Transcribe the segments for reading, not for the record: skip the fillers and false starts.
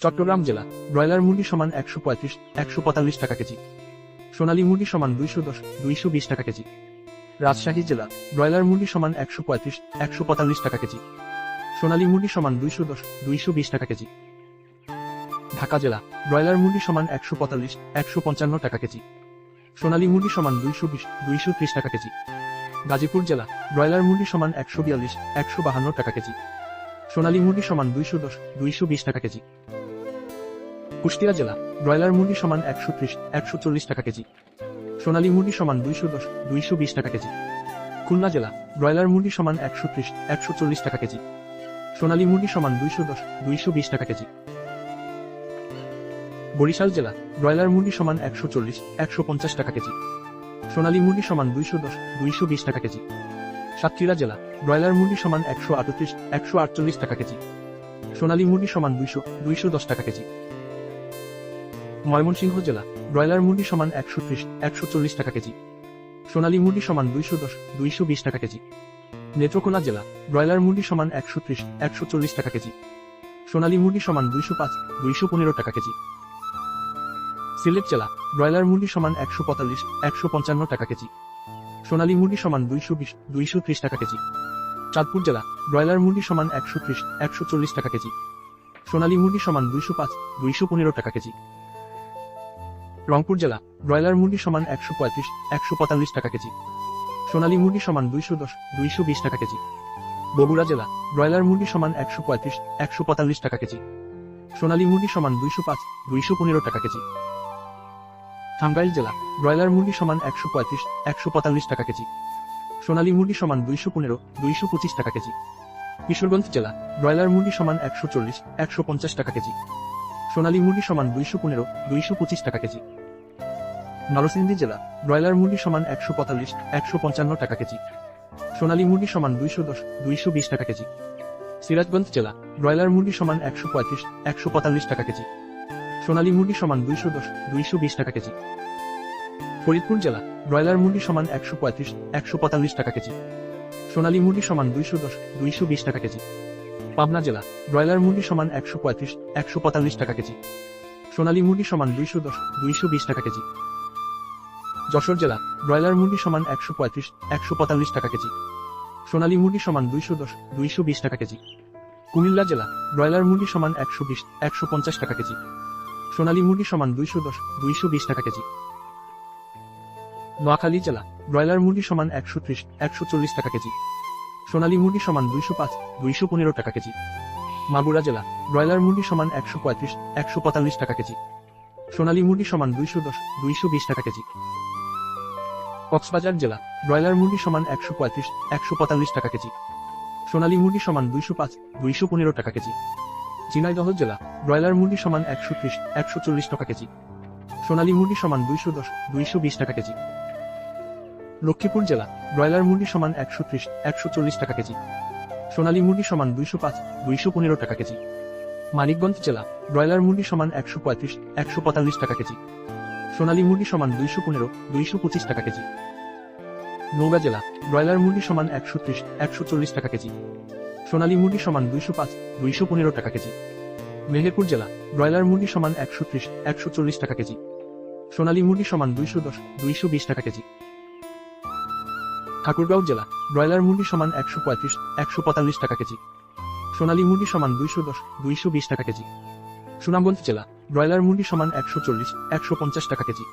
চট্টগ্রাম জেলা ব্রয়লার মুরগি সমান 135-145 টাকা কেজি, সোনালী মুরগি সমান 210-220 টাকা কেজি। রাজশাহী জেলা ব্রয়লার মুরগি সমান 135-145 টাকা কেজি, সোনালী মুরগি সমান 210-220 টাকা কেজি। ঢাকা জেলা ব্রয়লার মুরগি সমান 145-155 টাকা কেজি, সোনালী মুরগি সমান 220-230 টাকা কেজি। গাজীপুর জেলা ব্রয়লার মুরগি সমান 142-152 টাকা কেজি, সোনালী মুরগি সমান 210-220 টাকা কেজি। কুষ্টিয়া জেলা ব্রয়লার মুরগি সমান 130-140 টাকা কেজি, সোনালী মুরগি সমান 210-220 টাকা কেজি। খুলনা জেলা ব্রয়লার মুরগি সমান 130-140 টাকা কেজি, সোনালী মুরগি সমান 210-220 টাকা কেজি। বরিশাল জেলা ব্রয়লার মুরগি সমান 140-150 টাকা কেজি, সোনালী মুরগি সমান 210-220 টাকা কেজি। সাতক্ষীরা জেলা ব্রয়লার মুরগি সমান 138-148 টাকা কেজি, সোনালী মুরগি সমান 200-210 টাকা কেজি। ময়মনসিংহ জেলা ব্রয়লার মুরগি সমান 130-140 টাকা কেজি, সোনালী মুরগি সমান 210-220 টাকা কেজি। নেত্রকোনা জেলা ব্রয়লার মুরগি সমান 130-140 টাকা কেজি, সোনালী মুরগি সমান 205-215 টাকা কেজি। সিলেট জেলা ব্রয়লার মুরগি সমান 145-155 টাকা কেজি, সোনালী মুরগি সমান 220-230 টাকা কেজি। চাঁদপুর জেলা ব্রয়লার মুরগি সমান 130-140 টাকা কেজি, সোনালী মুরগি সমান 205-215 টাকা কেজি। রংপুর জেলা ব্রয়লার মুরগি সমান 135-145 টাকা কেজি, সোনালী মুরগি সমান 210-220 টাকা কেজি। বগুড়া জেলা ব্রয়লার মুরগি সমান 135-145 টাকা কেজি, সোনালী মুরগি সমান 205-215 টাকা কেজি। টাঙ্গাইল জেলা ব্রয়লার মুরগি সমান 135-145 টাকা কেজি, সোনালী মুরগি সমান 215-225 টাকা কেজি। কিশোরগঞ্জ জেলা ব্রয়লার মুরগি সমান 140-150 টাকা কেজি, সোনালী মুরগি সমান 215-225 টাকা কেজি। নরসিংদী জেলা ব্রয়লার মুরগি সমান 145-155 টাকা কেজি, সোনালী মুরগি সমান 210-220 টাকা কেজি। সিরাজগঞ্জ জেলা ব্রয়লার মুরগি সমান 135-145 টাকা কেজি, সোনালী মুরগি সমান 210-220 টাকা কেজি। ফরিদপুর জেলা ব্রয়লার মুরগি সমান 135-145 টাকা কেজি, সোনালী মুরগি সমান 210-220 টাকা কেজি। পাবনা জেলা ব্রয়লার মুরগি সমান 135-145 টাকা কেজি, সোনালী মুরগি সমান 210-220 টাকা কেজি। যশোর জেলা ব্রয়লার মুরগি সমান 135-145 টাকা কেজি, সোনালী মুরগি সমান 210-220 টাকা কেজি। কুমিল্লা জেলা ব্রয়লার মুরগি সমান 120-150 টাকা কেজি, সোনালী মুরগি সমান 210-220 টাকা কেজি। নোয়াখালী জেলা ব্রয়লার মুরগি সমান 130-140 টাকা কেজি, সোনালী মুরগি সমান 205-215 টাকা কেজি। মাগুরা জেলা ব্রয়লার মুরগি সমান 135-145 টাকা কেজি, সোনালী মুরগি সমান 210-220 টাকা কেজি। কক্সবাজার জেলা ব্রয়লার মুরগি সমান 135-145 টাকা কেজি, সোনালী মুরগি সমান 205-215 টাকা কেজি। ঝিনাইদহ জেলা ব্রয়লার মুরগি সমান 130-140 টাকা কেজি, সোনালী মুরগি সমান 210-220 টাকা কেজি। লক্ষ্মীপুর জেলা ব্রয়লার মুরগি সমান 130-140 টাকা কেজি, সোনালী মুরগি সমান 205-215 টাকা কেজি। মানিকগঞ্জ জেলা ব্রয়লার মুরগি সমান 135-145 টাকা কেজি, সোনালী মুরগি সমান 215-225 টাকা কেজি। নওগাঁ জেলা ব্রয়লার মুরগি সমান 130-140 টাকা কেজি, সোনালী মুরগি সমান 205-215 টাকা কেজি। মেহেরপুর জেলা ব্রয়লার মুরগি সমান 130-140 টাকা কেজি, সোনালী মুরগি সমান 210-220 টাকা কেজি। ঠাকুরগাঁও জেলা ব্রয়লার মুরগি সমান 135-145 টাকা কেজি, সোনালী মুরগি সমান 210-220 টাকা কেজি। সুনামগঞ্জ জেলা ব্রয়লার মুরগি সমান 140-150 টাকা কেজি,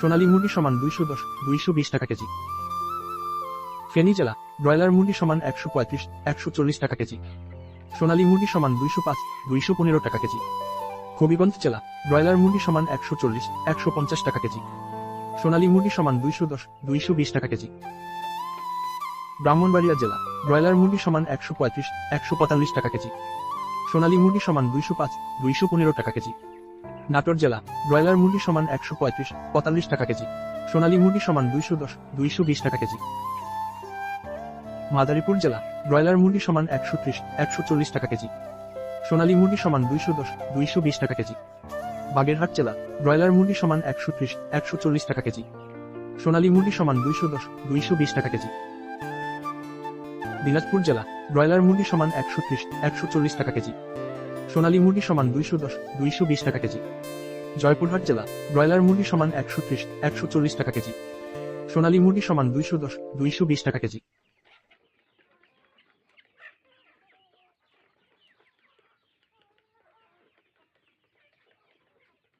সোনালী মুরগি সমান 210-220 টাকা কেজি। ফেনী জেলা ব্রয়লার মুরগি সমান 135-140 টাকা কেজি, সোনালী মুরগি সমান 205-215 টাকা কেজি। হবিগঞ্জ জেলা ব্রয়লার মুরগি সমান 140-150 টাকা কেজি, সোনালী মুরগি সমান 210-220 টাকা কেজি। ব্রাহ্মণবাড়িয়া জেলা ব্রয়লার মুরগি সমান 135-145 টাকা কেজি, সোনালী মুরগি সমান 205-215 টাকা কেজি। নাটোর জেলা ব্রয়লার মুরগি সমান 135-45 টাকা কেজি, সোনালী মুরগি সমান 210-220 টাকা কেজি। মাদারীপুর জেলা ব্রয়লার মুরগি সমান 130-140 টাকা কেজি, সোনালী মুরগি সমান 210-220 টাকা কেজি। বাগেরহাট জেলা ব্রয়লার মুরগি সমান 130-140 টাকা কেজি, সোনালী মুরগি সমান 210-220 টাকা কেজি। দিনাজপুর জেলা ব্রয়লার মুরগি সমান 130-140 টাকা কেজি, সোনালী মুরগি সমান 210-220 টাকা কেজি। জয়পুরহাট জেলা ব্রয়লার মুরগি সমান 130-140 টাকা কেজি। সোনালী মুরগি সমান 210-220 টাকা কেজি।